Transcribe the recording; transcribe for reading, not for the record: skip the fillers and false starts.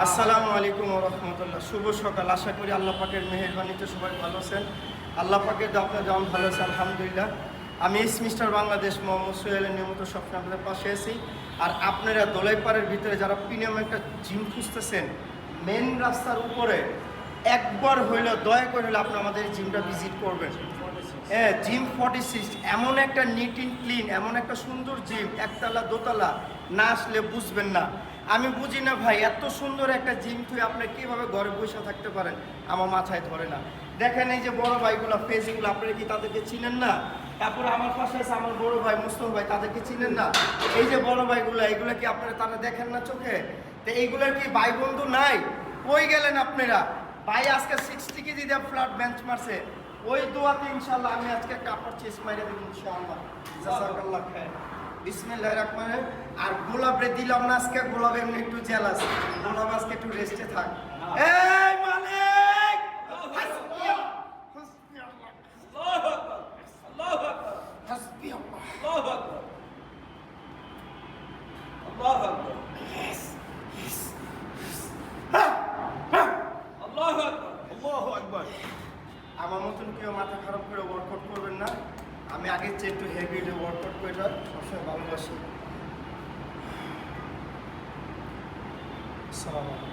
আসসালামু আলাইকুম ওয়া রাহমাতুল্লাহ। শুভ সকাল। আশা করি আল্লাহ পাকের মেহেরবানিতে সবাই ভালো আছেন। আল্লাহ পাকের আপনার যেমন ভালো আছে আলহামদুলিল্লাহ। আমি মিস্টার বাংলাদেশ মোহাম্মদ সোহেলের নিয়মিত স্বপ্ন আপনাদের পাশে আছি। আর আপনারা দোলাইপাড়ের ভিতরে যারা প্রিমিয়াম একটা জিম খুঁজতেছেন মেন রাস্তার উপরে, একবার হইলেও দয়া করে হলে আপনি আমাদের জিমটা ভিজিট করবেন। হ্যাঁ, জিম 46 এমন একটা নিট অ্যান্ড ক্লিন, এমন একটা সুন্দর জিম, একতলা দোতলা, না আসলে বুঝবেন না। আমি বুঝি না ভাই, এত সুন্দর একটা জিম তুই আপনি কীভাবে ঘরে বসে থাকতে পারেন, আমার মাথায় ধরে না। দেখেন এই যে বড় ভাইগুলো, ফেসগুলো, আপনারা কি তাদেরকে চিনেন না? তারপরে আমার পাশে আছে আমার বড় ভাই মুস্তফা ভাই, তাদেরকে চিনেন না? এই যে বড় ভাইগুলো, এইগুলো কি আপনারা তারা দেখেন না চোখে? তো এইগুলোর কি ভাই বন্ধু নাই? কই গেলেন আপনারা? ভাই আজকে 60 কেজি দিয়ে ফ্ল্যাট বেঞ্চ মারছে, ওই দোয়াতে ইনশাআল্লাহ আমি আজকে একটা আপার চেস মাইরে দেব ইনশাআল্লাহ। জাযাকাল্লাহ খাইর। বিসমিল্লাহির রহমানির রহিম। আর গোলাপ রে দিলাম না আজকে, গোলাপ এমনি একটু জেলাস, গোলাপ আজকে একটু রেস্টে থাক। এই মালিক হাসবি আল্লাহ, আল্লাহু আকবার, আল্লাহু আকবার, হাসবি আল্লাহ, আল্লাহু আকবার, আল্লাহু আকবার, আল্লাহু আকবার, আল্লাহু আকবার। আমার মতন কেউ মাথা খারাপ করে ওয়ার্কআউট করবেন না। আমি আগের চেয়ে একটু হেভি ওয়ার্কআউট করে সবসময় ভালোবাসি। আসসালামু আলাইকুম।